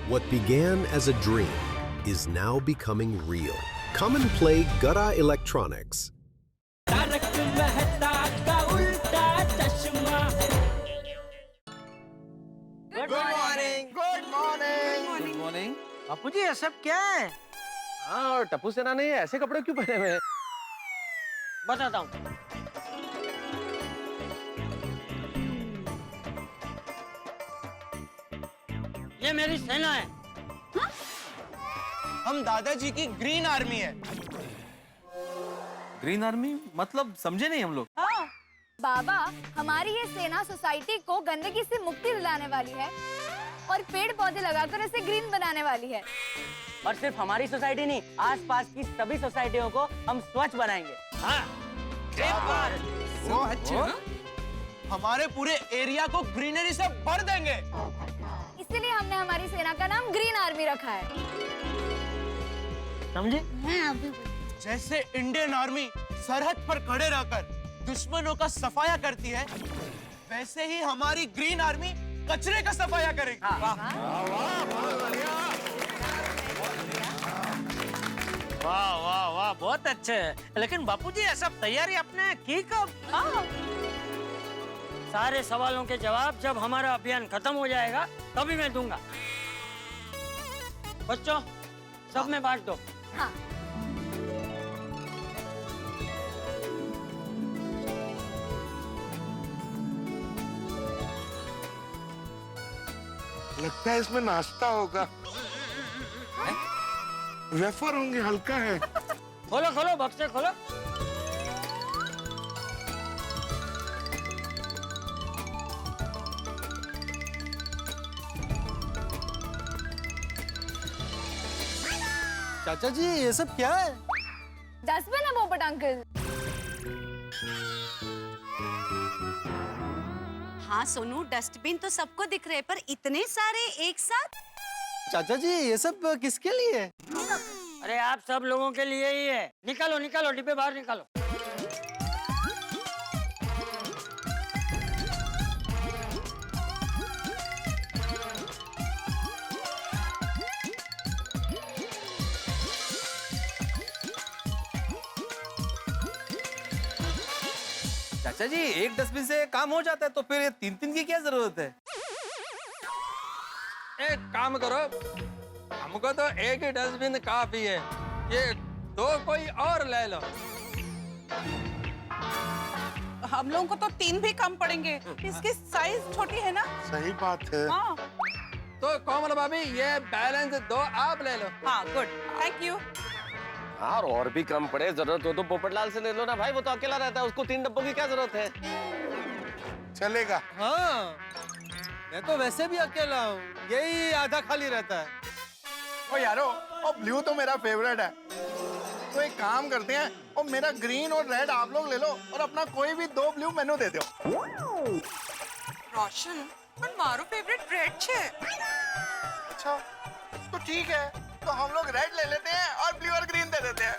What began as a dream is now becoming real. Come and play Gada Electronics. Good morning. Good morning. Good morning. Bapu ji, ये सब क्या है? हाँ, और टप्पू सेना ने ऐसे कपड़े क्यों पहने हुए हैं? बताता हूँ। ये मेरी सेना है। हम दादाजी की ग्रीन आर्मी है। ग्रीन आर्मी मतलब समझे नहीं हम लोग। हाँ, बाबा, हमारी ये सेना सोसाइटी को गंदगी से मुक्ति दिलाने वाली है और पेड़ पौधे लगाकर इसे ग्रीन बनाने वाली है। और सिर्फ हमारी सोसाइटी नहीं, आसपास की सभी सोसाइटियों को हम स्वच्छ बनाएंगे। हाँ, हमारे पूरे एरिया को ग्रीनरी से भर देंगे। इसीलिए हमने हमारी सेना का नाम ग्रीन आर्मी रखा है। समझे? जैसे इंडियन आर्मी सरहद पर खड़े रहकर दुश्मनों का सफाया करती है, वैसे ही हमारी ग्रीन आर्मी कचरे का सफाया करेगी। वाह वाह वाह, बहुत अच्छे है। लेकिन बापूजी, ये सब तैयारी आपने की कब? सारे सवालों के जवाब जब हमारा अभियान खत्म हो जाएगा तभी मैं दूंगा। बच्चों, सब में बांट दो। हाँ। लगता है इसमें नाश्ता होगा। वेफर होंगे, हल्का है। खोलो खोलो, बक्से खोलो। चाचा जी, ये सब क्या है? डस्टबिन है पोपट अंकल। हाँ सोनू, डस्टबिन तो सबको दिख रहे, पर इतने सारे एक साथ? चाचा जी, ये सब किसके लिए है? अरे आप सब लोगों के लिए ही है। निकालो निकालो, डिब्बे बाहर निकालो। चाचा जी, एक डस्टबिन से काम हो जाता है, तो फिर ये तीन की क्या जरूरत है? एक काम करो, हमको तो एक ही डस्टबिन काफी है, ये दो कोई और ले लो। हम लोगों को तो 3 भी कम पड़ेंगे, इसकी साइज छोटी है ना। सही बात है। हाँ तो कोमल भाभी, ये बैलेंस दो आप ले लो। हाँ, गुड, थैंक यू। हाँ, और भी कम पड़े, जरूरत हो तो पोपटलाल से ले लो ना भाई, वो तो अकेला रहता है, उसको 3 डब्बों की क्या जरूरत है? चलेगा। हाँ, मैं तो वैसे भी अकेला हूँ, यही आधा खाली रहता है। ओ यारो, ओ ब्लू तो मेरा फेवरेट है, तो एक काम करते हैं, ओ मेरा ग्रीन और रेड आप लोग ले लो और अपना कोई भी 2 ब्लू मेनू दे दो। रोशन, पर मारो फेवरेट रेड छे। अच्छा, तो ठीक है, तो हम लोग रेड ले लेते हैं और ब्लू और ग्रीन दे देते हैं।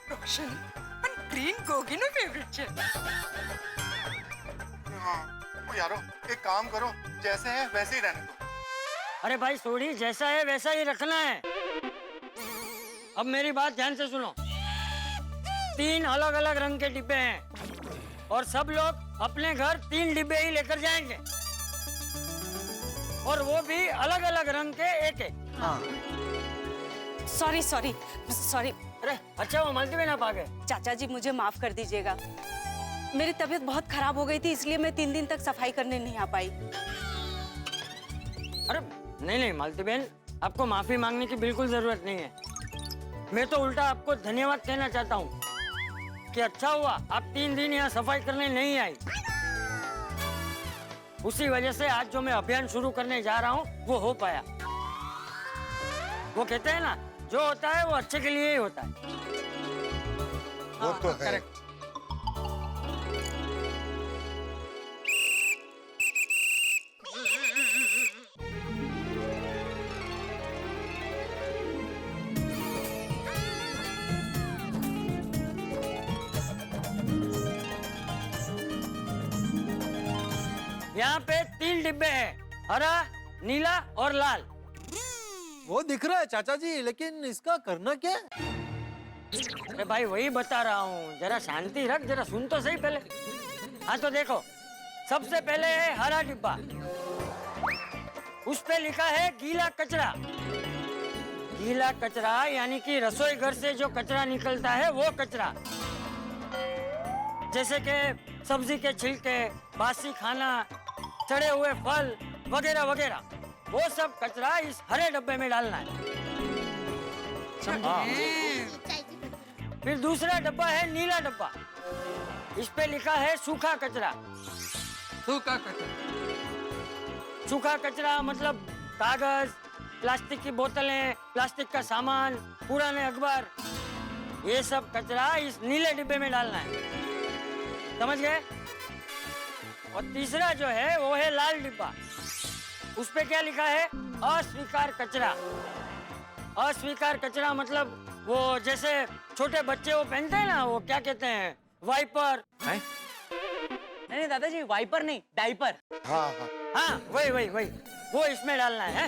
रोशन, पर ग्रीन गोगी नो फेवरेट छे। हाँ, ओ यारो, एक काम करो, जैसे है वैसे ही रहने दो। अरे भाई सोडी, जैसा है वैसा ही रखना है। अब मेरी बात ध्यान से सुनो। 3 अलग अलग रंग के डिब्बे हैं और सब लोग अपने घर 3 डिब्बे ही लेकर जाएंगे, और वो भी अलग अलग रंग के एक। हाँ। Sorry sorry sorry. अरे अच्छा, वो मल्टीबेन आप आ गए। चाचा जी, मुझे माफ कर दीजिएगा, मेरी तबीयत बहुत खराब हो गई थी, इसलिए मैं 3 दिन तक सफाई करने नहीं आ पाई। अरे नहीं मालतीबेन, आपको माफी मांगने की बिल्कुल जरूरत नहीं है। मैं तो उल्टा आपको धन्यवाद कहना चाहता हूँ कि अच्छा हुआ आप 3 दिन यहाँ सफाई करने नहीं आई। उसी वजह से आज जो मैं अभियान शुरू करने जा रहा हूँ वो हो पाया। वो कहते हैं ना, जो होता है वो अच्छे के लिए ही होता है। वो तो है। करेक्ट। यहाँ पे 3 डिब्बे हैं, हरा, नीला और लाल। वो दिख रहा है चाचा जी, लेकिन इसका करना क्या है? अरे भाई वही बता रहा हूँ, जरा शांति रख, जरा सुन तो सही पहले। हाँ तो देखो, सबसे पहले है हरा डिब्बा। उस पे लिखा है गीला कचरा। गीला कचरा यानी कि रसोई घर से जो कचरा निकलता है वो कचरा, जैसे कि सब्जी के छिलके, बासी खाना, सड़े हुए फल वगैरह वगैरह, वो सब कचरा इस हरे डब्बे में डालना है। फिर दूसरा डब्बा है नीला डब्बा। इस पे लिखा है सूखा कचरा। सूखा कचरा, सूखा कचरा मतलब कागज, प्लास्टिक की बोतलें, प्लास्टिक का सामान, पुराने अखबार, ये सब कचरा इस नीले डिब्बे में डालना है, समझ गए? और तीसरा जो है वो है लाल डिब्बा। उस पे क्या लिखा है? अस्वीकार कचरा। अस्वीकार कचरा मतलब वो जैसे छोटे बच्चे वो पहनते हैं ना, वो क्या कहते हैं, वाइपर। नहीं दादाजी, वाइपर नहीं, डाइपर। हाँ वही वही वही, वो इसमें डालना है।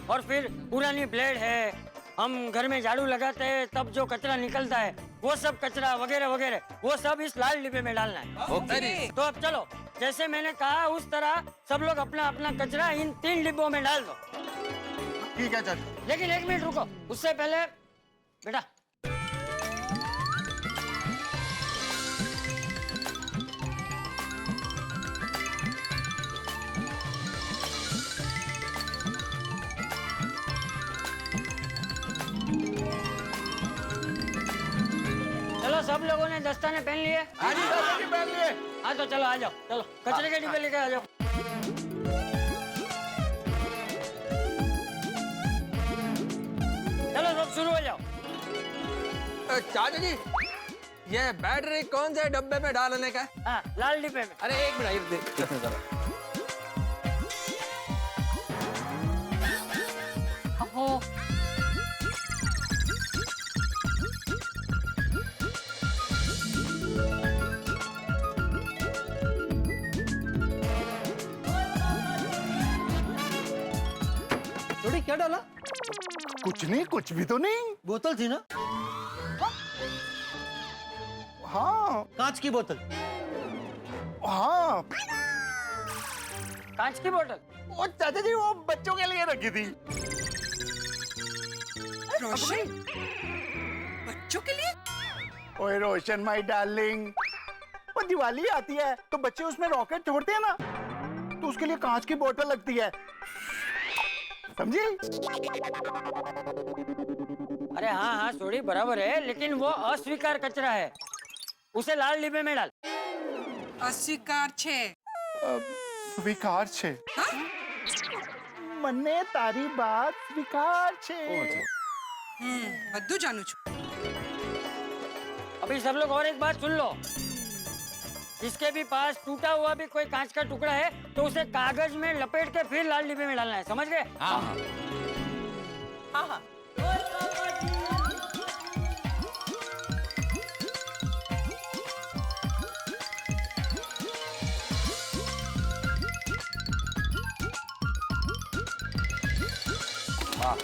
और फिर पुरानी ब्लेड है, हम घर में झाड़ू लगाते हैं तब जो कचरा निकलता है वो सब कचरा वगैरह वगैरह, वो सब इस लाल डिब्बे में डालना है। तो अब चलो, जैसे मैंने कहा उस तरह सब लोग अपना अपना कचरा इन 3 डिब्बों में डाल दो। ठीक है चाचा। लेकिन 1 मिनट रुको, उससे पहले बेटा चलो, सब लोगों ने दस्ताने पहन लिए? हाँ जी चाचा जी, पहन लिए। हाँ तो चलो आ जाओ, चलो कचरे के डिब्बे लेके आ जाओ। चलो सब शुरू हो जाओ। चाचा जी, ये बैटरी कौन से डब्बे में डालने का है? हाँ, लाल डिब्बे में। अरे एक मिनट देखने जरा। हो थोड़ी क्या डाला? कुछ नहीं, कुछ भी तो नहीं। बोतल थी ना? हाँ कांच की बोतल। हाँ, कांच की बोतल? वो चाचा जी वो बच्चों के लिए रखी थी। रोशन, बच्चों के लिए? ओए रोशन माय डार्लिंग, वो दिवाली आती है तो बच्चे उसमें रॉकेट छोड़ते हैं ना, तो उसके लिए कांच की बोतल लगती है, समझी? अरे हाँ हाँ सोडी बराबर है, लेकिन वो अस्वीकार कचरा है, उसे लाल डिब्बे में डाल। अस्वीकार छे। स्वीकार छे। મને તારી વાત સ્વીકાર છે। બધું જાણું છું। अभी सब लोग और एक बात सुन लो, जिसके भी पास टूटा हुआ भी कोई कांच का टुकड़ा है तो उसे कागज में लपेट के फिर लाल डिब्बे में डालना है, समझ गए? हाँ हाँ हाँ।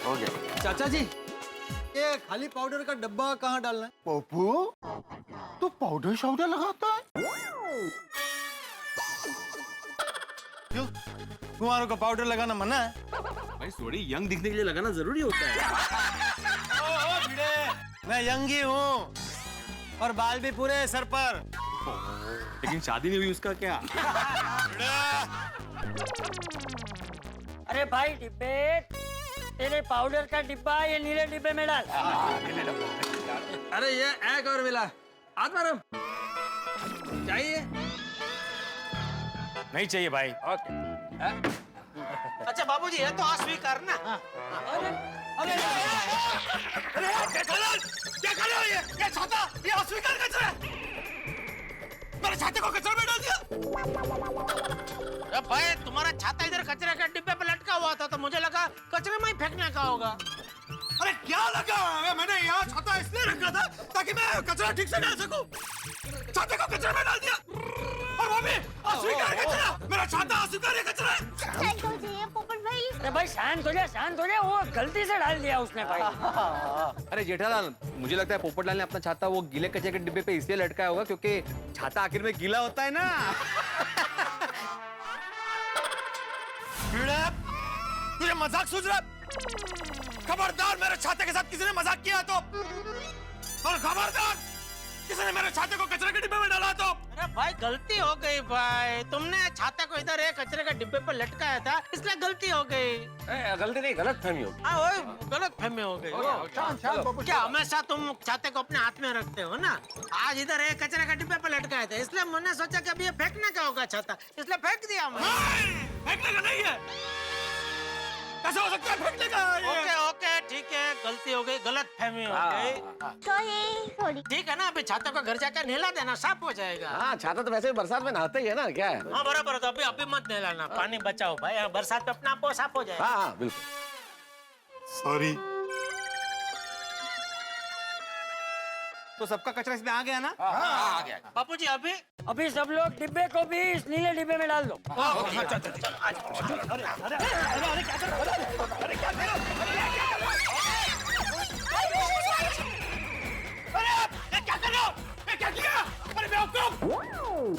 हो गया। चाचा जी, ये खाली पाउडर का डब्बा कहाँ डालना है? पप्पू, तू पाउडर शाउडर लगाता है? क्यों? कुंवारों को पाउडर लगाना मना है? भाई थोड़ी यंग दिखने के लिए लगाना जरूरी होता है। मैं यंग ही हूँ और बाल भी पूरे सर पर। लेकिन शादी नहीं हुई उसका क्या? अरे भाई डिब्बे, तेरे पाउडर का डिब्बा ये नीले डिब्बे में डाल। अरे ये एक और मिला, आत्माराम चाहिए? नहीं चाहिए भाई। ओके। अच्छा बाबूजी, ये तो अस्वीकार ना। अरे क्या कर रहे हो ये छाता, ये अस्वीकार कचरा है। मेरे छाते को कचरे में डाल दिया। भाई तुम्हारा छाता इधर कचरे के डिब्बे पे लटका हुआ था तो मुझे लगा कचरे में ही फेंकने का होगा। अरे क्या लगा, मैंने यहाँ छाता इसलिए रखा था ताकि मैं कचरा ठीक से डाल सकूं। छाते को कचरे में डाल दिया। और वो भी अस्वीकार कचरा, मेरा छाता अस्वीकार कचरा। अरे भाई शांत हो जा, वो गलती से डाल दिया उसने भाई। अरे जेठालाल, मुझे लगता है पोपटलाल ने अपना छाता वो गीले कचरे के डिब्बे पे इसलिए लटकाया होगा क्योंकि छाता आखिर में गीला होता है ना। तुझे मजाक सूझ रहा? खबरदार मेरे छाते के साथ किसी ने मजाक किया तो, और खबरदार किसी ने मेरे छाते को कचरे के डिब्बे में डाला तो। अरे भाई गलती हो गई भाई, तुमने छाता को इधर एक कचरे के डिब्बे पर लटकाया था, इसलिए गलती हो गई। गलती नहीं, गलत फहमी हो। गलत फहमी हो गई। क्या हमेशा तुम छाते को अपने हाथ में रखते हो ना? आज इधर एक कचरे के डिब्बे पर लटकाया था, इसलिए मैंने सोचा कि अभी ये फेंकने का होगा छाता, इसलिए फेंक दिया मैं। फेंकने का नहीं है, कैसे हो सकता है फेंकने का? ओके ठीक है, गलती हो गई, गलत फहमी हो गई। ठीक है ना, अभी छाता को घर जाकर नहला देना, साफ हो जाएगा। हाँ, छाता तो वैसे भी बरसात में नहाते ही है ना, क्या है? हाँ बराबर है, तो अभी मत नहलाना, पानी बचाओ भाई, बरसात में अपना आप साफ हो जाएगा। हाँ बिल्कुल। सॉरी। तो सबका कचरा इसमें आ गया ना? आ गया। बापू जी अभी सब लोग डिब्बे को भी इस नीले डिब्बे में डाल दो।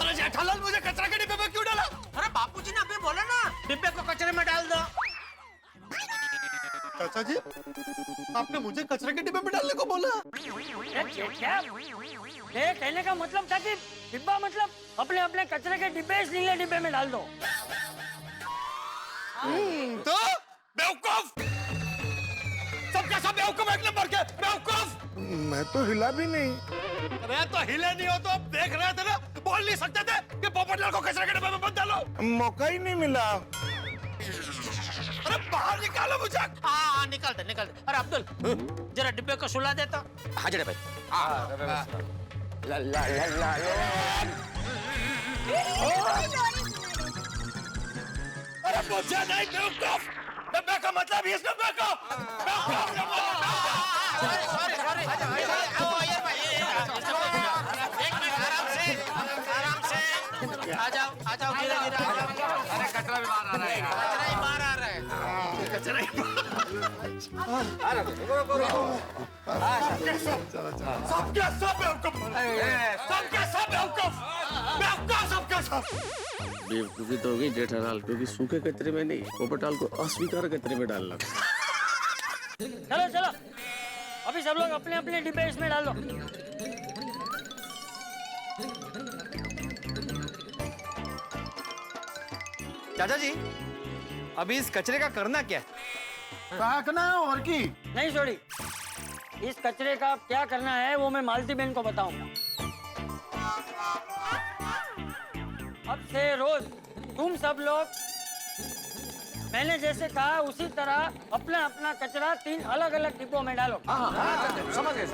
अरे जेठालाल, मुझे कचरा के डिब्बे में क्यों डाला? अरे बापूजी ने अभी बोला ना, डिब्बे को कचरे में डाल दो। चाचा जी, आपने मुझे कचरे के डिब्बे में डालने को बोला? ये कहने का मतलब था कि डिब्बा मतलब अपने अपने कचरे के डिब्बे इस नीले डिब्बे में डाल दो। तो बेवकूफ, सबका सब बेवकूफ, एक नंबर के बेवकूफ। मैं तो हिला भी नहीं। अरे तो हिले नहीं हो तो आप देख रहे थे ना, बोल नहीं सकते थे कि पोपटलाल को कचरे के डिब्बे में मत डालो? मौका ही नहीं मिला। अरे बाहर निकालो मुझे। हाँ निकालते। अरे अब्दुल, जरा डिब्बे को सुला देता। हाँ जरा भाई। अरे मुझे नहीं बेवकूफ, डब्बे का मतलब इस डब्बे को सॉरी एक मिनट, आराम से आ जाओ धीरे धीरे। अरे कचरा भी बाहर आ रहा है। कचरा ही बाहर आ रहा है। सबके सब बेवकूफ, सबके सब बेवकूफ, सबके सब। बेवकूफी तो होगी जेठालाल, क्योंकि सूखे कचरे में नहीं, पोपटलाल को अस्वीकार कचरे में डालना। चलो अभी सब लोग अपने अपने डिब्बे इसमें डाल दो। चाचा जी, अभी इस कचरे का करना क्या है? फेंकना है और की नहीं छोड़ी, इस कचरे का क्या करना है वो मैं मालती बहन को बताऊंगा। अब से रोज तुम सब लोग मैंने जैसे कहा उसी तरह अपना अपना कचरा 3 अलग अलग डिब्बों में डालो। समझ गए।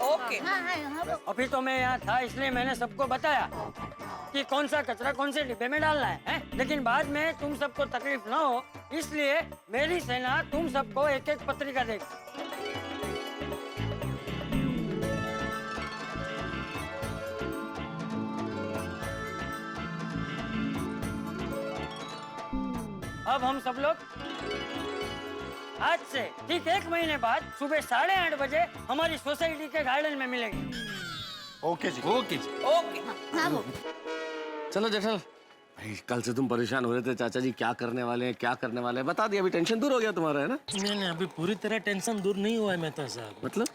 ओके। अभी तो मैं यहाँ था इसलिए मैंने सबको बताया कि कौन सा कचरा कौन से डिब्बे में डालना है? लेकिन बाद में तुम सबको तकलीफ ना हो इसलिए मेरी सेना तुम सबको एक एक पत्रिका देगी। अब हम सब लोग आज से ठीक 1 महीने बाद सुबह 8:30 बजे हमारी सोसाइटी के गार्डन में मिलेंगे। ओके जी। चलो जेठालाल भाई, कल से तुम परेशान हो रहे थे चाचा जी क्या करने वाले हैं, बता दिया, अभी टेंशन दूर हो गया तुम्हारा, है ना? नहीं, अभी पूरी तरह टेंशन दूर नहीं हुआ है मेहता साहब। मतलब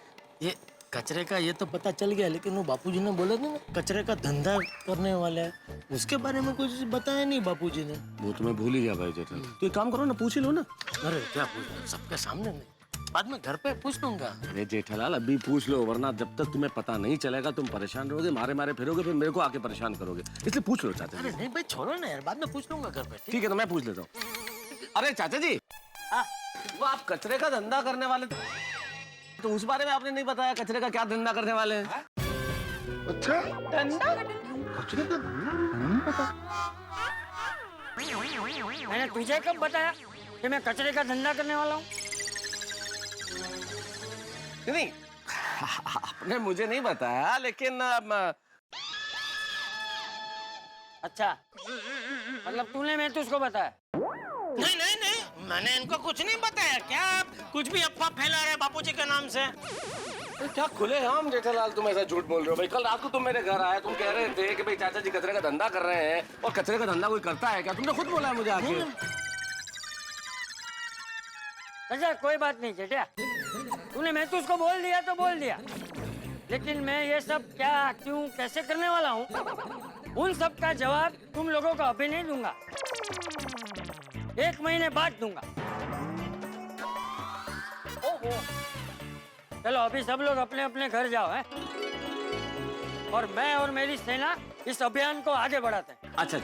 ये कचरे का ये तो पता चल गया, लेकिन वो बापूजी ने बोला था ना कचरे का धंधा करने वाला है, उसके बारे में कुछ बताया नहीं बापूजी ने। वो तो मैं भूल ही गया भाई जेठालाल। तो एक काम करो ना, पूछ ही लो ना। अरे क्या पूछना, सबके सामने नहीं, बाद में घर पे पूछ लूंगा। अरे जेठालाल अभी पूछ लो, वरना जब तक तुम्हें पता नहीं चलेगा तुम परेशान रहोगे, मारे फिरोगे, फिर मेरे को आके परेशान करोगे, इसलिए पूछ लो चाचा अरे जी। नहीं भाई छोड़ो ना यार, बाद में पूछ लूंगा घर पे। ठीक है, तो मैं पूछ लेता हूँ। अरे चाचा जी, वो आप कचरे का धंधा करने वाले थे, तो उस बारे में आपने नहीं बताया, कचरे का क्या धंधा करने वाले हैं? अच्छा, धंधा? कचरे का नहीं पता। मैंने तुझे कब बताया कि मैं कचरे का धंधा करने वाला हूँ? नहीं, आपने मुझे नहीं बताया, लेकिन अच्छा, मतलब तूने मैं तुझको बताया? नहीं नहीं नहीं, मैंने इनको कुछ नहीं बताया। क्या आप कुछ भी अफवाह फैला रहे हैं बापूजी के नाम से? क्या खुलेआम जेठालाल तुम ऐसा झूठ बोल रहे हो भाई? कल रात को तुम मेरे घर आए, तुम कह रहे थे कि भाई चाचा जी कचरे का धंधा कर रहे हैं, और कचरे का धंधा कोई करता है क्या? तुमने खुद बोला है मुझे आके। अच्छा कोई बात नहीं जेठा, तूने मैं तुझको बोल दिया तो बोल दिया, लेकिन मैं ये सब क्या क्यों कैसे करने वाला हूँ, उन सब का जवाब तुम लोगों को अभी नहीं दूंगा, 1 महीने बाद दूंगा। चलो अभी सब लोग अपने अपने घर जाओ हैं, और मैं और मेरी सेना इस अभियान को आगे बढ़ाते हैं। अच्छा,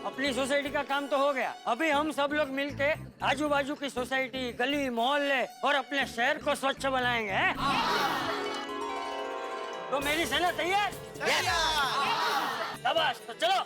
अपनी सोसाइटी का काम तो हो गया, अभी हम सब लोग मिलके आजू बाजू की सोसाइटी, गली, मोहल्ले और अपने शहर को स्वच्छ बनाएंगे हैं? तो मेरी सेना तैयार? शाबाश, तो चलो।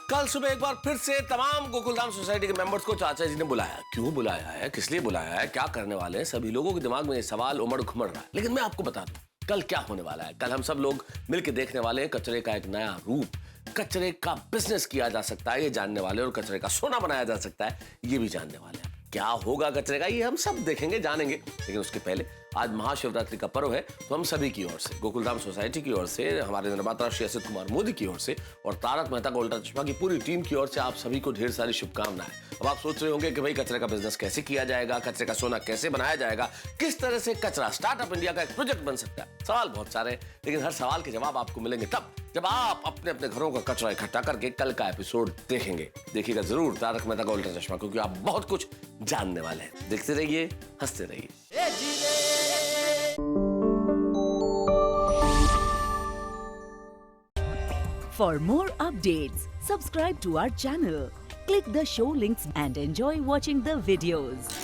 कल सुबह एक बार फिर से तमाम गोकुलधाम सोसाइटी के मेंबर्स को चाचा जी ने बुलाया। क्यों बुलाया है, किस लिए बुलाया है, क्या करने वाले हैं, सभी लोगों के दिमाग में ये सवाल उमड़ घुमड़ रहा है। लेकिन मैं आपको बता दूं कल क्या होने वाला है। कल हम सब लोग मिलकर देखने वाले हैं कचरे का एक नया रूप। कचरे का बिजनेस किया जा सकता है ये जानने वाले, और कचरे का सोना बनाया जा सकता है ये भी जानने वाले हैं। क्या होगा कचरे का ये हम सब देखेंगे, जानेंगे। लेकिन उसके पहले आज महाशिवरात्रि का पर्व है, तो हम सभी की ओर से, गोकुलधाम सोसाइटी की ओर से, हमारे निर्माता श्री असित कुमार मोदी की ओर से, और तारक मेहता का उल्टा चश्मा की पूरी टीम की ओर से आप सभी को ढेर सारी शुभकामनाएं। अब आप सोच रहे होंगे कि भाई कचरे का बिजनेस कैसे किया जाएगा, कचरे का सोना कैसे बनाया जाएगा, किस तरह से कचरा स्टार्टअप इंडिया का एक प्रोजेक्ट बन सकता है। सवाल बहुत सारे हैं, लेकिन हर सवाल के जवाब आपको मिलेंगे तब जब आप अपने अपने घरों का कचरा इकट्ठा करके कल का एपिसोड देखेंगे। देखिएगा जरूर तारक मेहता का उल्टा चश्मा, क्योंकि आप बहुत कुछ जानने वाले हैं। देखते रहिए, हंसते रहिए। For more updates, subscribe to our channel, click the show links and enjoy watching the videos.